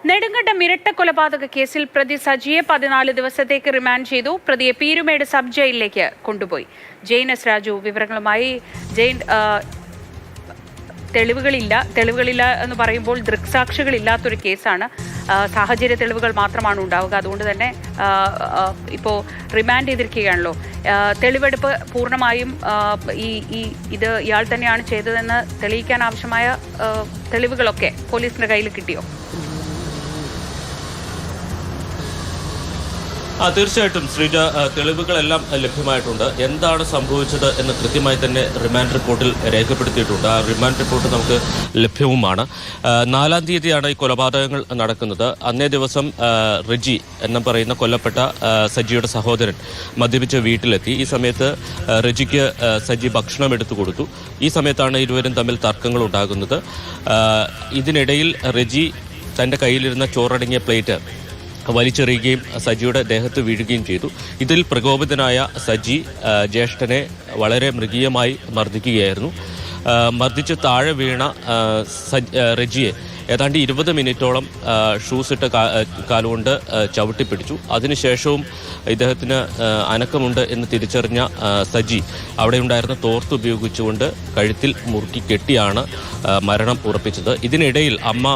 നെടുങ്കണ്ടം ഇരട്ട കൊലപാതക കേസിൽ പ്രതി സജിയെ 14 ദിവസത്തേക്ക് റിമാൻഡ് ചെയ്തു. പ്രതിയെ പീരുമേട് സബ് ജയിലിലേക്ക് കൊണ്ടുപോയി. ജെയിൻ എസ് രാജു വിവരങ്ങളുമായി. ജെയിൻ, തെളിവുകളില്ല എന്ന് പറയുമ്പോൾ ദൃക്സാക്ഷികളില്ലാത്തൊരു കേസാണ്. സാഹചര്യ തെളിവുകൾ മാത്രമാണ് ഉണ്ടാവുക. അതുകൊണ്ട് തന്നെ ഇപ്പോൾ റിമാൻഡ് ചെയ്തിരിക്കുകയാണല്ലോ. തെളിവെടുപ്പ് പൂർണ്ണമായും ഇത് ഇയാൾ തന്നെയാണ് ചെയ്തതെന്ന് തെളിയിക്കാൻ ആവശ്യമായ തെളിവുകളൊക്കെ പോലീസിന്റെ കയ്യിൽ കിട്ടിയോ? തീർച്ചയായിട്ടും ശ്രീജ, തെളിവുകളെല്ലാം ലഭ്യമായിട്ടുണ്ട്. എന്താണ് സംഭവിച്ചത് എന്ന് കൃത്യമായി തന്നെ റിമാൻഡ് റിപ്പോർട്ടിൽ രേഖപ്പെടുത്തിയിട്ടുണ്ട്. ആ റിമാൻഡ് റിപ്പോർട്ട് നമുക്ക് ലഭ്യവുമാണ്. 4-ാം തീയതിയാണ് ഈ കൊലപാതകങ്ങൾ നടക്കുന്നത്. അന്നേ ദിവസം റെജി എന്ന് പറയുന്ന കൊല്ലപ്പെട്ട സജിയുടെ സഹോദരൻ മദ്യപിച്ച് വീട്ടിലെത്തി. ഈ സമയത്ത് റെജിക്ക് സജി ഭക്ഷണം എടുത്തു കൊടുത്തു. ഈ സമയത്താണ് ഇരുവരും തമ്മിൽ തർക്കങ്ങൾ ഉണ്ടാകുന്നത്. ഇതിനിടയിൽ റെജി തൻ്റെ കയ്യിലിരുന്ന ചോറടങ്ങിയ പ്ലേറ്റ് വലിച്ചെറിയുകയും സജിയുടെ ദേഹത്ത് വീഴുകയും ചെയ്തു. ഇതിൽ പ്രകോപിതനായ സജി ജ്യേഷ്ഠനെ വളരെ മൃഗീയമായി മർദ്ദിക്കുകയായിരുന്നു. മർദ്ദിച്ച് താഴെ വീണ റെജിയെ ഏതാണ്ട് 20 മിനിറ്റോളം ഷൂസിട്ട കാലുകൊണ്ട് ചവിട്ടിപ്പിടിച്ചു. അതിനുശേഷവും ഇദ്ദേഹത്തിന് അനക്കമുണ്ട് എന്ന് തിരിച്ചറിഞ്ഞ സജി അവിടെയുണ്ടായിരുന്ന തോർത്ത് ഉപയോഗിച്ചുകൊണ്ട് കഴുത്തിൽ മുറുക്കി കെട്ടിയാണ് മരണം ഉറപ്പിച്ചത്. ഇതിനിടയിൽ അമ്മ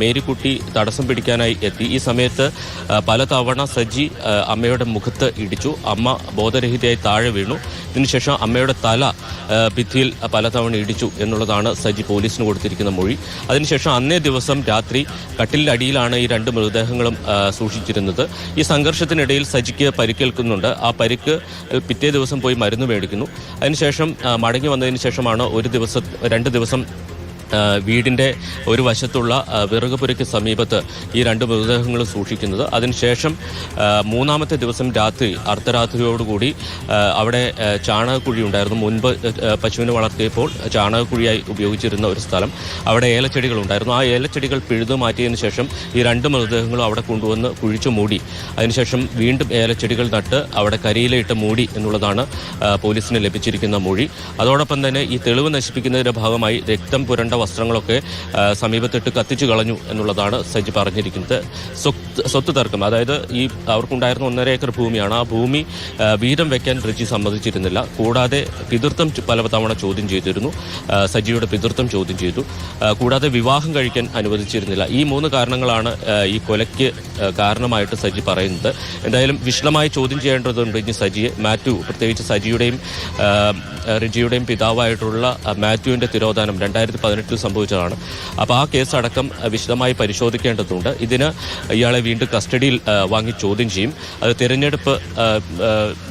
മേരിക്കുട്ടി തടസ്സം പിടിക്കാനായി എത്തി. ഈ സമയത്ത് പലതവണ സജി അമ്മയുടെ മുഖത്ത് ഇടിച്ചു. അമ്മ ബോധരഹിതയായി താഴെ വീണു. ഇതിനുശേഷം അമ്മയുടെ തല ഭിത്തിയിൽ പലതവണ ഇടിച്ചു എന്നുള്ളതാണ് സജി പോലീസിന് കൊടുത്തിരിക്കുന്ന മൊഴി. അതിനുശേഷം അന്നേ ദിവസം രാത്രി കട്ടിലിൻ്റെ അടിയിലാണ് ഈ 2 മൃതദേഹങ്ങളും സൂക്ഷിച്ചിരുന്നത്. ഈ സംഘർഷത്തിനിടയിൽ സജിക്ക് പരിക്കേൽക്കുന്നുണ്ട്. ആ പരിക്ക് പിറ്റേ ദിവസം പോയി മരുന്ന് മേടിക്കുന്നു. അതിനുശേഷം മടങ്ങി വന്നതിന് ശേഷമാണ് 2 ദിവസം വീടിൻ്റെ ഒരു വശത്തുള്ള വിറകുപുരയ്ക്ക് സമീപത്ത് ഈ 2 മൃതദേഹങ്ങൾ സൂക്ഷിക്കുന്നത്. അതിനുശേഷം 3-ാമത്തെ ദിവസം രാത്രി അർദ്ധരാത്രിയോടുകൂടി അവിടെ ചാണകക്കുഴി ഉണ്ടായിരുന്നു. മുൻപ് പശുവിനെ വളർത്തിയപ്പോൾ ചാണകക്കുഴിയായി ഉപയോഗിച്ചിരുന്ന ഒരു സ്ഥലം, അവിടെ ഏലച്ചെടികൾ ഉണ്ടായിരുന്നു. ആ ഏലച്ചെടികൾ പിഴുതു മാറ്റിയതിന് ശേഷം ഈ 2 മൃതദേഹങ്ങളും അവിടെ കൊണ്ടുവന്ന് കുഴിച്ചു മൂടി. അതിനുശേഷം വീണ്ടും ഏലച്ചെടികൾ നട്ട് അവിടെ കരിയിലയിട്ട് മൂടി എന്നുള്ളതാണ് പോലീസിന് ലഭിച്ചിരിക്കുന്ന മൊഴി. അതോടൊപ്പം തന്നെ ഈ തെളിവ് നശിപ്പിക്കുന്നതിൻ്റെ ഭാഗമായി രക്തം പുരണ്ട വസ്ത്രങ്ങളൊക്കെ സമീപത്തിട്ട് കത്തിച്ചു കളഞ്ഞു എന്നുള്ളതാണ് സജി പറഞ്ഞിരിക്കുന്നത്. സ്വത്ത് തർക്കം, അതായത് ഈ അവർക്കുണ്ടായിരുന്ന 1.5 ഏക്കർ ഭൂമിയാണ്. ആ ഭൂമി വീതം വെക്കാൻ റെജി സമ്മതിച്ചിരുന്നില്ല. കൂടാതെ പിതൃത്വം പലതവണ ചോദ്യം ചെയ്തിരുന്നു. സജിയുടെ പിതൃത്വം ചോദ്യം ചെയ്തു. കൂടാതെ വിവാഹം കഴിക്കാൻ അനുവദിച്ചിരുന്നില്ല. ഈ 3 കാരണങ്ങളാണ് ഈ കൊലയ്ക്ക് കാരണമായിട്ട് സജി പറയുന്നത്. എന്തായാലും വിശദമായി ചോദ്യം ചെയ്യേണ്ടതുണ്ട് ഇനി സജിയെ. മാത്യു, പ്രത്യേകിച്ച് സജിയുടെയും റെജിയുടെയും പിതാവായിട്ടുള്ള മാത്യുവിൻ്റെ തിരോധാനം 2018 സംഭവിച്ചതാണ്. അപ്പോൾ ആ കേസ് അടക്കം വിശദമായി പരിശോധിക്കേണ്ടതുണ്ട്. ഇതിന് ഇയാളെ വീണ്ടും കസ്റ്റഡിയിൽ വാങ്ങി ചോദ്യം ചെയ്യും. അത് തിരഞ്ഞെടുപ്പ്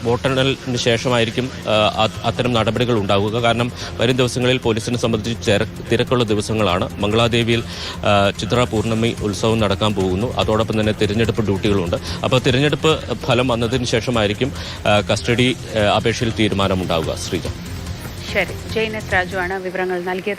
വോട്ടെണ്ണലിന് ശേഷമായിരിക്കും അത്തരം നടപടികൾ ഉണ്ടാകുക. കാരണം വരും ദിവസങ്ങളിൽ പോലീസിനെ സംബന്ധിച്ച് തിരക്കുള്ള ദിവസങ്ങളാണ്. മംഗളാദേവിയിൽ ചിത്ര പൂർണ്ണമി ഉത്സവം നടക്കാൻ പോകുന്നു. അതോടൊപ്പം തന്നെ തിരഞ്ഞെടുപ്പ് ഡ്യൂട്ടികളുണ്ട്. അപ്പോൾ തിരഞ്ഞെടുപ്പ് ഫലം വന്നതിന് ശേഷമായിരിക്കും കസ്റ്റഡി അപേക്ഷയിൽ തീരുമാനമുണ്ടാവുക. ശ്രീജ. ശരി, ജെയിൻ എസ് രാജു ആണ് വിവരങ്ങൾ നൽകിയത്.